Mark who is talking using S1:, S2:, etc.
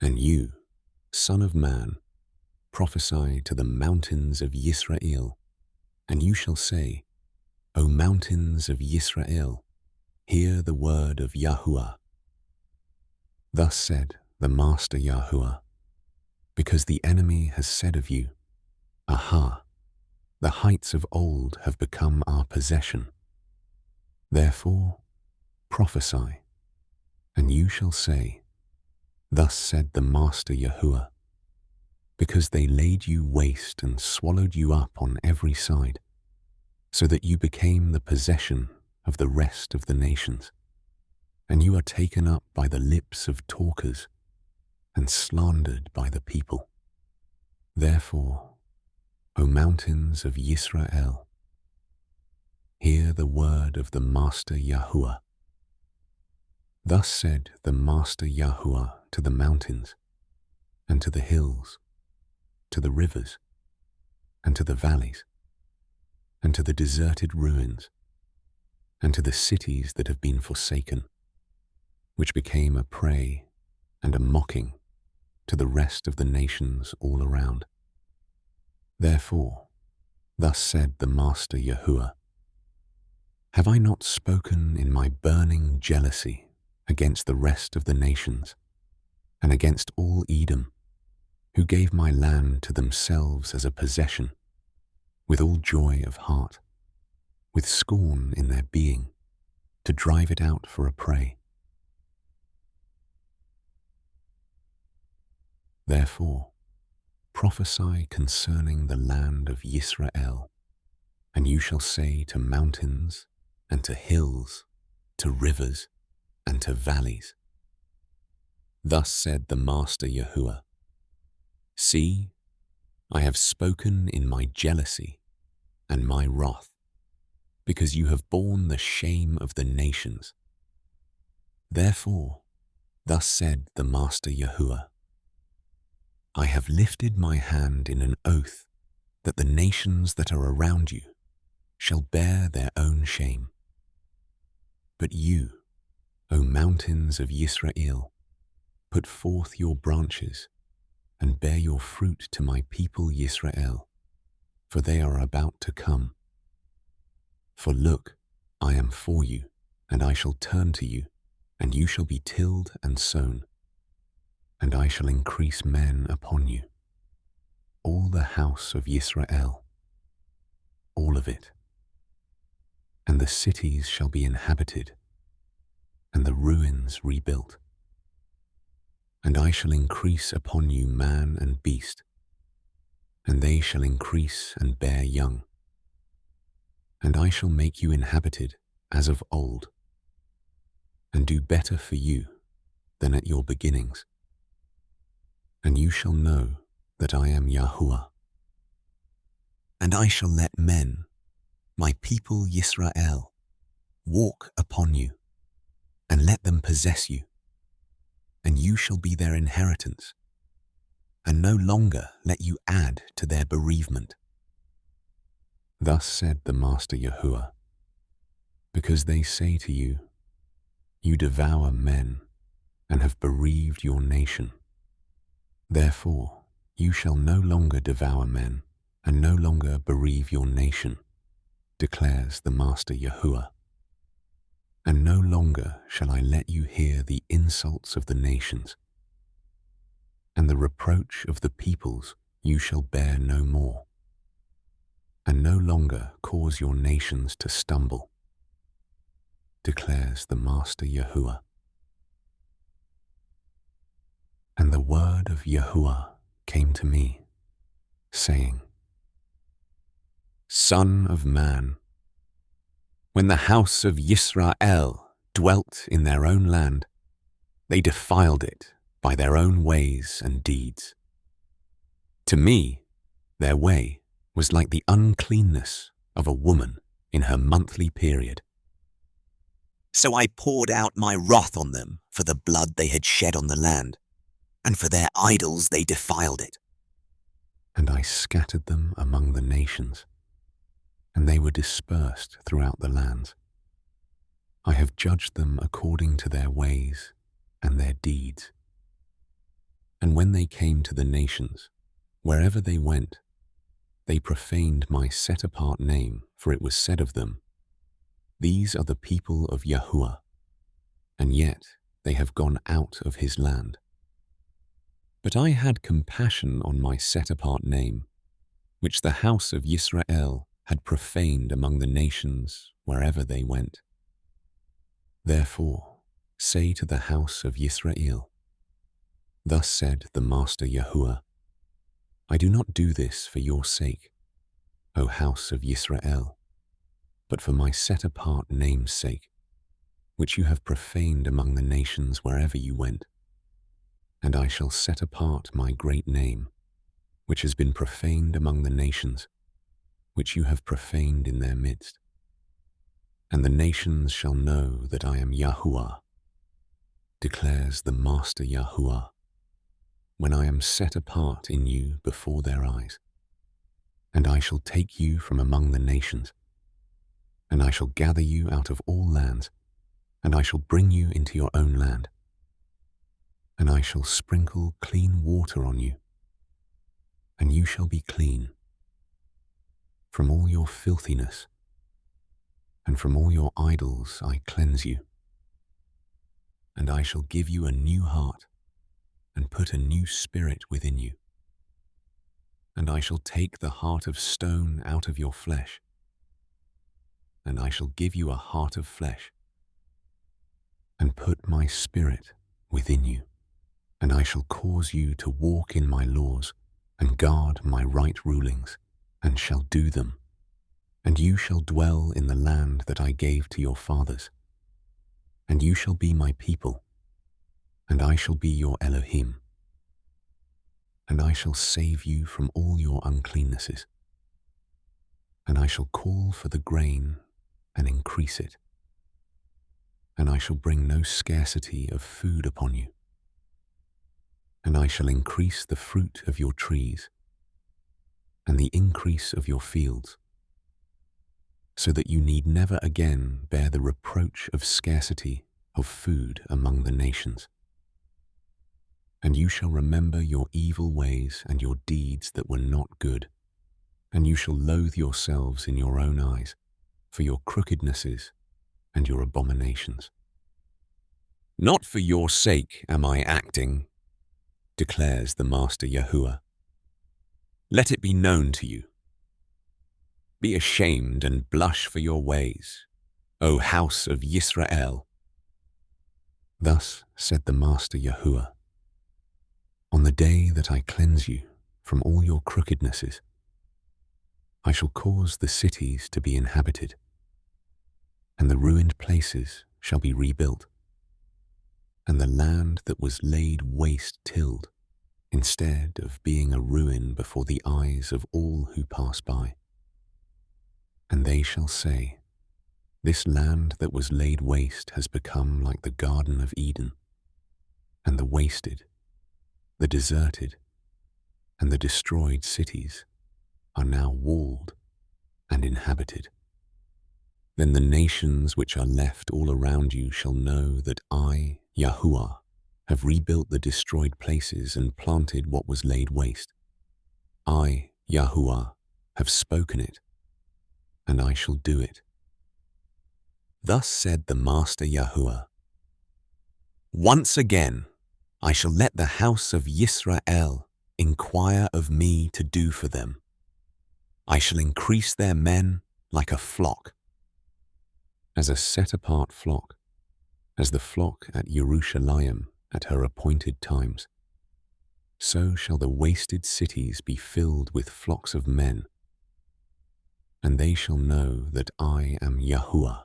S1: And you, son of man, prophesy to the mountains of Yisrael, and you shall say, O mountains of Yisrael, hear the word of Yahuah. Thus said the Master Yahuah, because the enemy has said of you, Aha, the heights of old have become our possession. Therefore prophesy, and you shall say, Thus said the Master Yahuah, because they laid you waste and swallowed you up on every side, so that you became the possession of the rest of the nations, and you are taken up by the lips of talkers and slandered by the people. Therefore, O mountains of Yisrael, hear the word of the Master Yahuah. Thus said the Master Yahuah to the mountains, and to the hills, to the rivers, and to the valleys, and to the deserted ruins, and to the cities that have been forsaken, which became a prey and a mocking to the rest of the nations all around. Therefore, thus said the Master Yahuah, have I not spoken in my burning jealousy against the rest of the nations, and against all Edom, who gave my land to themselves as a possession, with all joy of heart, with scorn in their being, to drive it out for a prey? Therefore, prophesy concerning the land of Yisrael, and you shall say to mountains, and to hills, to rivers, and to valleys, Thus said the Master Yahuah, See, I have spoken in my jealousy and my wrath, because you have borne the shame of the nations. Therefore, thus said the Master Yahuah, I have lifted my hand in an oath that the nations that are around you shall bear their own shame. But you, O mountains of Yisrael, put forth your branches and bear your fruit to my people Yisrael, for they are about to come. For look, I am for you, and I shall turn to you, and you shall be tilled and sown, and I shall increase men upon you, all the house of Yisrael, all of it. And the cities shall be inhabited, and the ruins rebuilt. And I shall increase upon you man and beast, and they shall increase and bear young. And I shall make you inhabited as of old, and do better for you than at your beginnings. And you shall know that I am Yahuah. And I shall let men, my people Yisrael, walk upon you, and let them possess you, and you shall be their inheritance, and no longer let you add to their bereavement. Thus said the Master Yahuah, because they say to you, You devour men, and have bereaved your nation. Therefore, you shall no longer devour men, and no longer bereave your nation, declares the Master Yahuah. And no longer shall I let you hear the insults of the nations, and the reproach of the peoples you shall bear no more, and no longer cause your nations to stumble, declares the Master Yahuah. And the word of Yahuah came to me, saying, Son of man, when the house of Yisrael dwelt in their own land, they defiled it by their own ways and deeds. To me, their way was like the uncleanness of a woman in her monthly period. So I poured out my wrath on them for the blood they had shed on the land, and for their idols they defiled it. And I scattered them among the nations, and they were dispersed throughout the lands. I have judged them according to their ways and their deeds. And when they came to the nations, wherever they went, they profaned my set-apart name, for it was said of them, "These are the people of Yahuah," and yet they have gone out of his land. But I had compassion on my set-apart name, which the house of Yisrael had profaned among the nations wherever they went. Therefore, say to the house of Yisrael, "Thus said the Master Yahuah, I do not do this for your sake, O house of Yisrael, but for my set-apart name's sake, which you have profaned among the nations wherever you went. And I shall set apart my great name, which has been profaned among the nations, which you have profaned in their midst. And the nations shall know that I am Yahuah, declares the Master Yahuah, when I am set apart in you before their eyes. And I shall take you from among the nations, and I shall gather you out of all lands, and I shall bring you into your own land. And I shall sprinkle clean water on you, and you shall be clean from all your filthiness, and from all your idols I cleanse you. And I shall give you a new heart, and put a new spirit within you. And I shall take the heart of stone out of your flesh, and I shall give you a heart of flesh, and put my spirit within you. And I shall cause you to walk in my laws, and guard my right rulings, and shall do them. And you shall dwell in the land that I gave to your fathers. And you shall be my people, and I shall be your Elohim. And I shall save you from all your uncleannesses. And I shall call for the grain and increase it. And I shall bring no scarcity of food upon you. And I shall increase the fruit of your trees, and the increase of your fields, so that you need never again bear the reproach of scarcity of food among the nations. And you shall remember your evil ways and your deeds that were not good, and you shall loathe yourselves in your own eyes for your crookednesses and your abominations. Not for your sake am I acting, declares the Master Yahuah. Let it be known to you. Be ashamed and blush for your ways, O house of Yisrael. Thus said the Master Yahuah, on the day that I cleanse you from all your crookednesses, I shall cause the cities to be inhabited, and the ruined places shall be rebuilt, and the land that was laid waste tilled, instead of being a ruin before the eyes of all who pass by. And they shall say, this land that was laid waste has become like the Garden of Eden, and the wasted, the deserted, and the destroyed cities are now walled and inhabited. Then the nations which are left all around you shall know that I, Yahuah, have rebuilt the destroyed places and planted what was laid waste. I, Yahuah, have spoken it, and I shall do it. Thus said the Master Yahuah, once again I shall let the house of Yisrael inquire of me to do for them. I shall increase their men like a flock, as a set-apart flock, as the flock at Jerusalem at her appointed times. So shall the wasted cities be filled with flocks of men, and they shall know that I am Yahuah.